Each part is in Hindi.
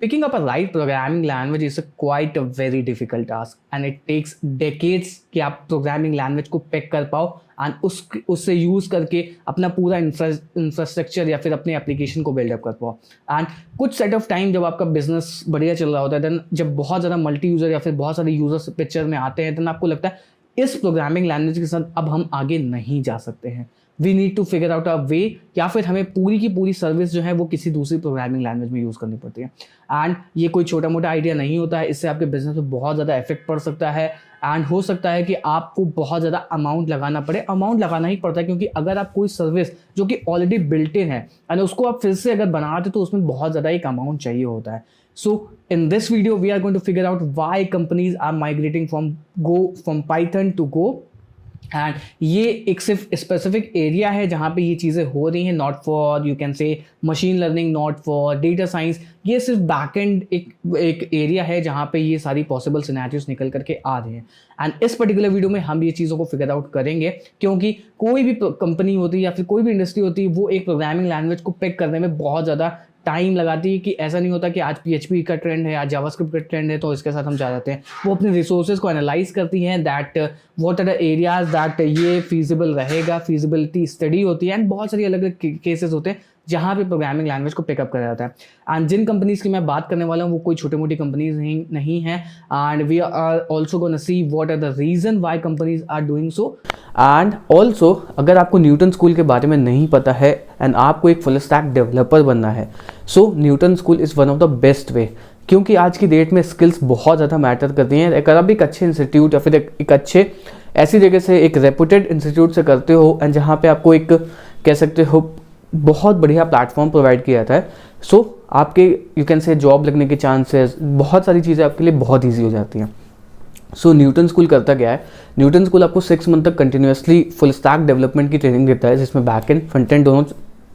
Picking up a right programming language is a quite a very difficult task and it takes decades कि आप programming language को pick कर पाओ and उससे यूज़ करके अपना पूरा इंफ्रास्ट्रक्चर या फिर अपने एप्लीकेशन को बिल्डअप कर पाओ। एंड कुछ सेट ऑफ टाइम जब आपका बिजनेस बढ़िया चल रहा होता है, देन जब बहुत ज़्यादा मल्टी यूज़र या फिर बहुत सारे यूजर्स पिक्चर में आते हैं, देन आपको लगता है इस प्रोग्रामिंग लैंग्वेज के साथ अब हम आगे नहीं जा सकते हैं। We need to figure out a way, या फिर हमें पूरी की पूरी सर्विस जो है वो किसी दूसरी प्रोग्रामिंग लैंग्वेज में यूज़ करनी पड़ती है। एंड ये कोई छोटा मोटा आइडिया नहीं होता है, इससे आपके बिजनेस में बहुत ज़्यादा इफेक्ट पड़ सकता है एंड हो सकता है कि आपको बहुत ज़्यादा अमाउंट लगाना पड़े। अमाउंट लगाना ही पड़ता है क्योंकि अगर आप कोई सर्विस जो कि ऑलरेडी बिल्ट इन है एंड उसको आप फिर से अगर बनाते तो उसमें बहुत ज़्यादा एक अमाउंट चाहिए होता है। So in this video we are going to figure out why companies are migrating from Python to Go, and ये एक सिर्फ स्पेसिफिक एरिया है जहाँ पे ये चीज़ें हो रही हैं, नॉट फॉर यू कैन से machine learning, not for data science. ये सिर्फ बैकएंड एक एरिया है जहाँ पे ये सारी पॉसिबल सिनेरियोस निकल करके आ रहे हैं। एंड इस पर्टिकुलर वीडियो में हम ये चीज़ों को फिगर आउट करेंगे क्योंकि कोई भी कंपनी होती है या फिर कोई भी इंडस्ट्री होती है वो एक प्रोग्रामिंग लैंग्वेज को पिक करने में बहुत ज़्यादा टाइम लगाती है। कि ऐसा नहीं होता कि आज PHP का ट्रेंड है, आज जावास्क्रिप्ट का ट्रेंड है तो इसके साथ हम जा जाते हैं। वो अपने रिसोर्सेज को एनालाइज करती हैं that what are the areas that ये फीजिबल रहेगा, फीजिबिलिटी स्टडी होती है एंड बहुत सारी अलग अलग केसेस होते हैं जहाँ पे प्रोग्रामिंग लैंग्वेज को पिकअप करा जाता है। एंड जिन कंपनीज की मैं बात करने वाला हूँ वो कोई छोटी मोटी कंपनीज नहीं है and we are also gonna see what are the reason why companies are doing so. And also अगर आपको न्यूटन स्कूल के बारे में नहीं पता है एंड आपको एक फुल स्टैक डेवलपर बनना है, so Newton School is one of the best way, क्योंकि आज की डेट में स्किल्स बहुत ज़्यादा मैटर करती हैं। अगर आप एक अच्छे इंस्टीट्यूट या फिर एक अच्छे ऐसी जगह से, एक रेपुटेड इंस्टीट्यूट से करते हो एंड जहाँ पे आपको एक कह सकते हो बहुत बढ़िया प्लेटफॉर्म प्रोवाइड किया जाता है, सो आपके यू कैन से जॉब लगने के चांसेस, बहुत सारी चीज़ें आपके लिए बहुत ईजी हो जाती हैं। सो न्यूटन स्कूल करता क्या है, न्यूटन स्कूल आपको 6 मंथ तक कंटिन्यूसली फुल स्टैक डेवलपमेंट की ट्रेनिंग देता है जिसमें बैक एंड फ्रंट एंड दोनों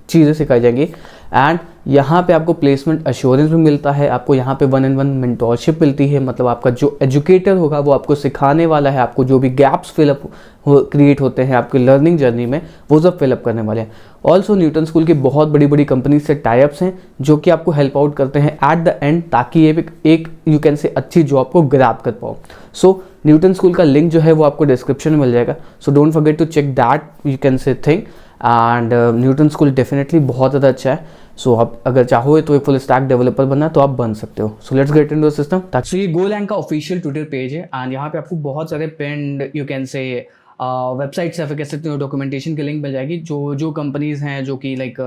चीज़ें सिखाई जाएंगी। एंड यहाँ पे आपको प्लेसमेंट अश्योरेंस भी मिलता है, आपको यहाँ पे 1-on-1 मेंटोरशिप मिलती है, मतलब आपका जो एजुकेटर होगा वो आपको सिखाने वाला है, आपको जो भी गैप्स फिलअप क्रिएट होते हैं आपकी लर्निंग जर्नी में वो सब फिलअप करने वाले हैं। ऑल्सो न्यूटन स्कूल की बहुत बड़ी बड़ी कंपनीज से टाइप्स हैं जो कि आपको हेल्प आउट करते हैं एट द एंड, ताकि ये एक यू कैन से अच्छी जॉब को ग्रैब कर पाओ। सो न्यूटन स्कूल का लिंक जो है वो आपको डिस्क्रिप्शन में मिल जाएगा, so don't forget to check that you can say thing. And Newton school definitely बहुत ज़्यादा अच्छा है। सो आप अगर चाहो तो एक फुल स्टैक डेवलपर बनना तो आप बन सकते हो। So let's get into the system. So ये गोलैंग का ऑफिशियल ट्विटर पेज है एंड यहाँ पे आपको बहुत सारे पेंड यू कैन से वेबसाइट से कह सकते हो डॉक्यूमेंटेशन की लिंक मिल जाएगी जो कंपनीज हैं जो कि लाइक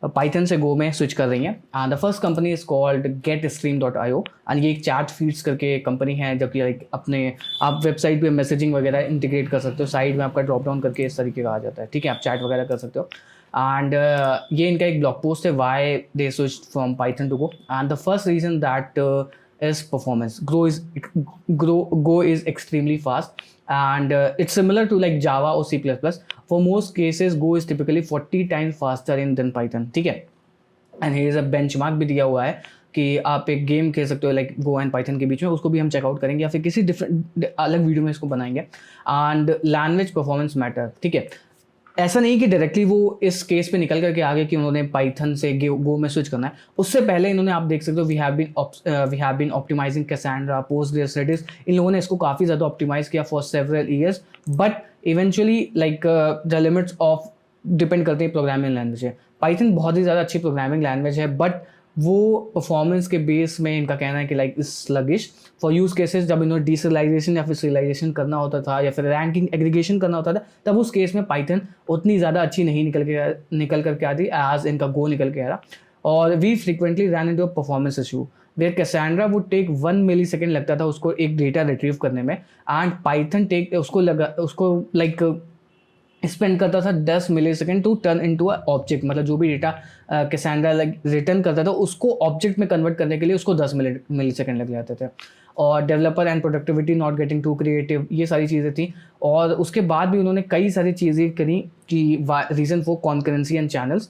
पाइथन से गो में स्विच कर रही हैं। And the first company is called getstream.io and ये एक चैट फीड्स करके कंपनी है जबकि लाइक अपने आप वेबसाइट पे मैसेजिंग वगैरह इंटीग्रेट कर सकते हो, साइड में आपका ड्रॉप डाउन करके इस तरीके का आ जाता है, ठीक है, आप चैट वगैरह कर सकते हो। एंड ये इनका एक ब्लॉग पोस्ट है why they switch from Python to Go and the first reason that is performance. Go is extremely fast and it's similar to like Java or C++. For most cases Go is typically 40 times faster than Python, ठीक है। and here is a benchmark भी दिया हुआ है कि आप एक गेम खेल सकते हो लाइक Go एंड Python के बीच में, उसको भी हम चेकआउट करेंगे या फिर किसी डिफरेंट अलग वीडियो में इसको बनाएंगे। एंड लैंग्वेज परफॉर्मेंस मैटर, ठीक है, ऐसा नहीं कि डायरेक्टली वो इस केस पे निकल करके आगे कि उन्होंने पाइथन से गो में स्विच करना है, उससे पहले इन्होंने आप देख सकते हो we have been optimising Cassandra, Postgres, Redis, इन लोगों ने इसको काफ़ी ज़्यादा ऑप्टिमाइज किया for several years, but eventually like the limits of depend करते हैं प्रोग्रामिंग लैंग्वेज है। पाइथन बहुत ही ज़्यादा अच्छी प्रोग्रामिंग लैंग्वेज है बट वो परफॉर्मेंस के बेस में इनका कहना है कि like is sluggish for use cases. जब इन्होंने डिसरियलाइजेशन या फिर serialization करना होता था या फिर रैंकिंग एग्रीगेशन करना होता था तब उस केस में पाइथन उतनी ज़्यादा अच्छी नहीं निकल करके आती एज इनका गो निकल के आ रहा। और we frequently run into a performance issue where Cassandra would take 1 millisecond लगता था उसको एक डेटा रिट्रीव करने में एंड पाइथन उसको लाइक स्पेंड करता था 10 millisecond to turn into a object, मतलब जो भी डेटा कैसेंड्रा लाइक रिटर्न करता था उसको ऑब्जेक्ट में कन्वर्ट करने के लिए उसको 10 मिलीसेकंड लग जाते थे। और developer and productivity not getting to creative, ये सारी चीज़ें थी। और उसके बाद भी उन्होंने कई सारी चीज़ें करी कि reason for concurrency and channels.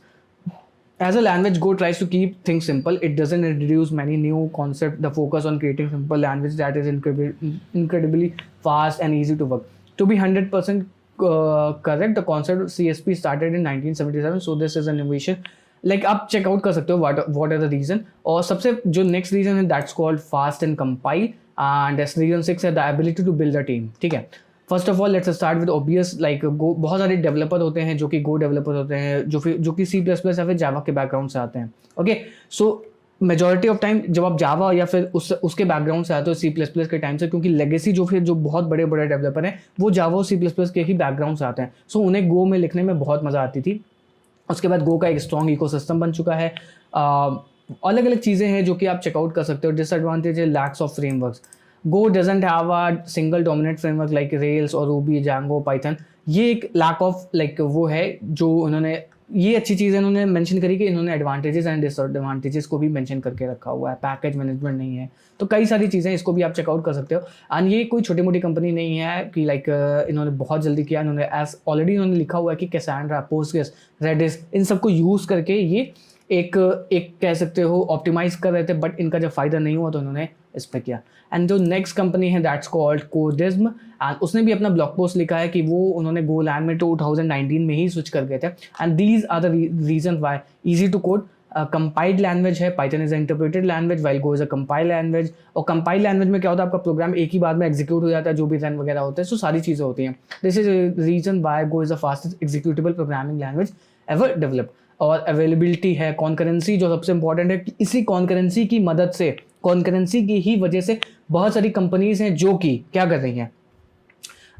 As a language, Go tries to keep things simple. It doesn't introduce many new concepts. The focus on creating simple language that is incredibly fast and easy to work. To be 100% correct, the concept of CSP started in 1977. So this is an innovation like आप चेकआउट कर सकते हो व्हाट आर द रीजन। और सबसे जो नेक्स्ट रीजन है that's called fast and compile, and reason 6 है the ability to build a team. ठीक है, first of all let's start with obvious, like go, बहुत सारे डेवलपर होते हैं जो कि गो डेवलपर होते हैं, जो कि C++ या फिर जावा के बैकग्राउंड से आते हैं। Okay, so majority of time जब आप जावा या फिर उसके बैकग्राउंड से आते हो C++ के टाइम से, क्योंकि लेगेसी जो बहुत बड़े बड़े डेवलपर हैं वो जावा और C++ के ही बैकग्राउंड से आते हैं, सो उन्हें गो में लिखने में बहुत मज़ा आती थी। उसके बाद गो का एक स्ट्रॉन्ग इकोसिस्टम बन चुका है। अलग अलग चीज़ें हैं जो कि आप चेकआउट कर सकते हो। डिसएडवांटेज है lakhs of frameworks. Go doesn't have a single dominant framework like rails और रूबी, जैंगो, पाइथन। ये एक लैक ऑफ लाइक वो है जो उन्होंने, ये अच्छी चीज़ इन्होंने मेंशन करी कि इन्होंने एडवांटेजेस एंड डिसएडवांटेजेस को भी मेंशन करके रखा हुआ है। पैकेज मैनेजमेंट नहीं है, तो कई सारी चीज़ें, इसको भी आप चेकआउट कर सकते हो। एंड ये कोई छोटी मोटी कंपनी नहीं है कि लाइक इन्होंने बहुत जल्दी किया। इन्होंने ऑलरेडी इन्होंने लिखा हुआ है कि कैसेंड्रा, पोस्टग्रेस, रेडिस, इन सबको यूज़ करके ये एक कह सकते हो ऑप्टिमाइज कर रहे थे, बट इनका जब फ़ायदा नहीं हुआ तो इन्होंने इस पर किया। एंड जो नेक्स्ट कंपनी है दैट्स कॉल्ड कोडिज्म, एंड उसने भी अपना ब्लॉग पोस्ट लिखा है कि वो उन्होंने गोलैंड में 2019 में ही स्विच कर गए थे। And these are the reason why easy to code. Compiled language है, Python is interpreted language while Go is a compile language. और कंपाइल लैंग्वेज में क्या होता है, आपका प्रोग्राम एक ही बार में एग्जीक्यूट हो जाता है, जो भी रन वगैरह होते हैं, सो सारी चीज़ें होती हैं। This is reason why go is the fastest executable programming language ever developed. और अवेलेबिलिटी है, कॉन्करेंसी जो सबसे इंपॉर्टेंट है, कि इसी कॉन्करेंसी की मदद से, कॉन्करेंसी की ही वजह से बहुत सारी कंपनीज हैं जो कि क्या कर रही हैं,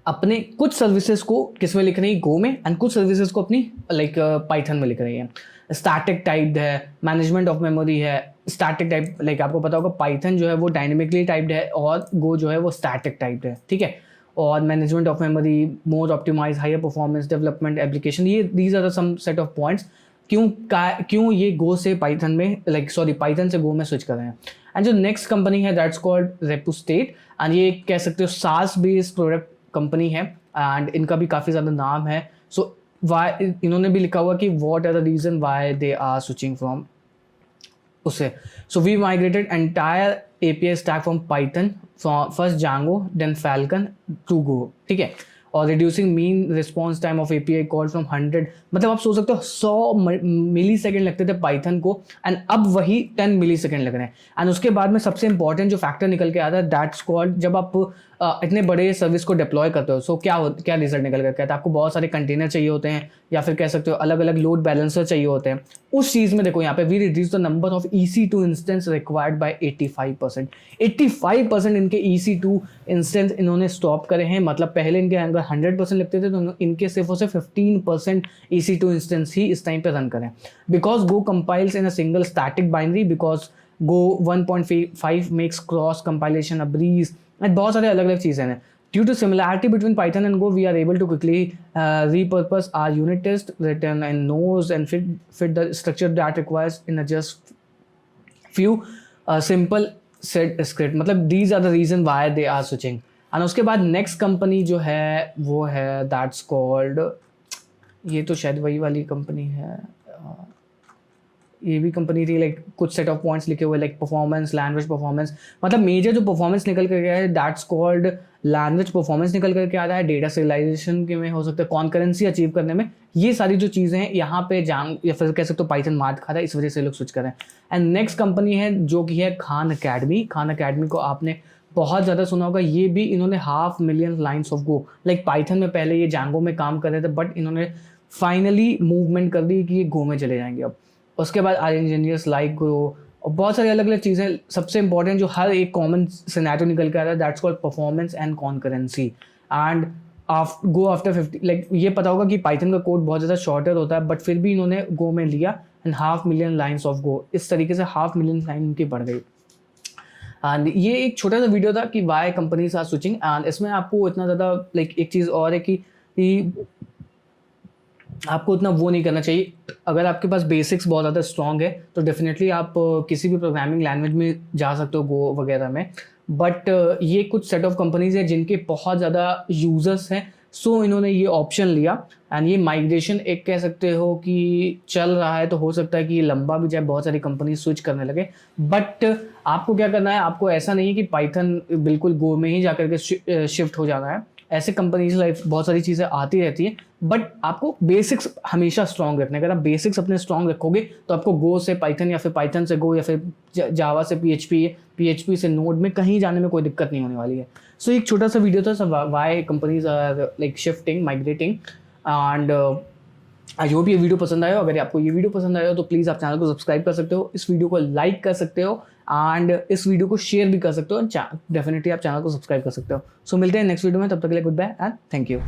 अपने कुछ सर्विसेज को किस में लिख रही है, गो में, एंड कुछ सर्विसेज को अपनी लाइक पाइथन में लिख रही है। स्टैटिक टाइप्ड है, मैनेजमेंट ऑफ मेमोरी है। स्टैटिक टाइप लाइक आपको पता होगा पाइथन जो है वो डायनेमिकली टाइप्ड है और गो जो है वो स्टैटिक टाइप्ड है। ठीक है, और management of memory, more optimise, higher performance, development, application, ये these are some set of points क्यों ये गो से पाइथन में पाइथन से गो में स्विच कर रहे हैं। एंड जो नेक्स्ट कंपनी है दैट्स कॉल्ड रेपुस्टेट, एंड ये कह सकते हो सास बेस्ड प्रोडक्ट कंपनी है, एंड इनका भी काफ़ी ज़्यादा नाम है। सो वाई इन्होंने भी लिखा हुआ कि what are the reason why they are switching from उससे। So we migrated entire API stack from Python, first Django then Falcon to Go. ठीक है, और reducing mean response time of API call from 100, मतलब आप सोच सकते हो 100 मिली सेकेंड लगते थे पाइथन को, एंड अब वही 10 मिली सेकेंड लग रहे हैं। एंड उसके बाद में सबसे इंपॉर्टेंट जो फैक्टर निकल के आता है दैट्स कॉल्ड, जब आप इतने बड़े सर्विस को डिप्लॉय करते हो, सो क्या रिजल्ट निकल कर आता है, आपको बहुत सारे कंटेनर चाहिए होते हैं, या फिर कह सकते हो अलग अलग लोड बैलेंसर चाहिए होते हैं। उस चीज़ में देखो यहाँ पे we reduce the number of EC2 instance required by 85%। 85% इनके EC2 इंस्टेंस इन्होंने स्टॉप करे हैं। मतलब पहले इनके अगर 100% लगते थे तो इनके सिर्फ और सिर्फ 15% EC2 इंस्टेंस ही इस टाइम पे रन करें, because go compiles in a single static binary, because go 1.5 makes cross compilation a breeze, and बहुत सारे अलग अलग चीज़ें हैं। Due to similarity between Python and Go, we are able to quickly repurpose our unit test written in Nose and fit the structure that requires in a just few simple set script. मतलब these are the reason why they are switching. And उसके बाद next company जो है वो है that's called, ये तो शायद वही वाली कंपनी है, ये भी कंपनी थी, लाइक कुछ सेट ऑफ पॉइंट्स लिखे हुए लाइक परफॉर्मेंस, लैंग्वेज परफॉर्मेंस, मतलब मेजर जो परफॉर्मेंस निकल कर गया है दैट्स कॉल्ड लैंग्वेज परफॉर्मेंस निकल करके आ रहा है, डेटा सिरियलाइजेशन के में हो सकता है, कॉन्करेंसी अचीव करने में, ये सारी जो चीज़ें हैं यहाँ पे या फिर कह सकते हो पाइथन मात खा रहा है, इस वजह से लोग स्विच कर रहे हैं। एंड नेक्स्ट कंपनी है जो कि है खान अकेडमी। खान अकेडमी को आपने बहुत ज़्यादा सुना होगा, ये भी इन्होंने 500,000 lines of go, like Python में पहले ये जांगो में काम कर रहे थे, बट इन्होंने फाइनली मूवमेंट कर दी कि ये गो में चले जाएंगे अब। उसके बाद आर इंजीनियर्स लाइक गो और बहुत सारी अलग अलग चीज़ें। सबसे इंपॉर्टेंट जो हर एक कॉमन सिनेरियो निकल के आ रहा है that's called performance and concurrency. And go after 50, like ये पता होगा कि पाइथन का कोड बहुत ज़्यादा शॉर्टर होता है, बट फिर भी इन्होंने गो में लिया एंड 500,000 लाइन्स ऑफ गो, इस तरीके से 500,000 लाइन इनकी बढ़ गई। एंड ये एक छोटा सा वीडियो था कि why companies are switching, and इसमें आपको इतना ज़्यादा लाइक एक चीज़ और है कि आपको इतना वो नहीं करना चाहिए। अगर आपके पास बेसिक्स बहुत ज़्यादा स्ट्रॉन्ग है तो डेफिनेटली आप किसी भी प्रोग्रामिंग लैंग्वेज में जा सकते हो, गो वगैरह में, बट ये कुछ सेट ऑफ कंपनीज हैं जिनके बहुत ज़्यादा यूज़र्स हैं, सो इन्होंने ये ऑप्शन लिया। एंड ये माइग्रेशन एक कह सकते हो कि चल रहा है, तो हो सकता है कि ये लंबा भी जाए, बहुत सारी कंपनी स्विच करने लगे, बट आपको क्या करना है, आपको ऐसा नहीं है कि पाइथन बिल्कुल गो में ही जा करके शिफ्ट हो जाना है। ऐसे कंपनीज लाइफ बहुत सारी चीज़ें आती रहती हैं, बट आपको बेसिक्स हमेशा स्ट्रॉन्ग रखने, अगर आप बेसिक्स अपने स्ट्रॉन्ग रखोगे तो आपको गो से पाइथन या फिर पाइथन से गो या फिर जावा से पीएचपी से नोड में कहीं जाने में कोई दिक्कत नहीं होने वाली है। सो एक छोटा सा वीडियो था, why companies are like shifting, migrating, and I hope ये वीडियो पसंद आया। अगर आपको ये वीडियो पसंद आया तो प्लीज़ आप चैनल को सब्सक्राइब कर सकते हो, इस वीडियो को लाइक कर सकते हो एंड इस वीडियो को शेयर भी कर सकते हो, डेफिनेटली आप चैनल को सब्सक्राइब कर सकते हो। सो मिलते हैं नेक्स्ट वीडियो में, तब तक के लिए good bye and thank you.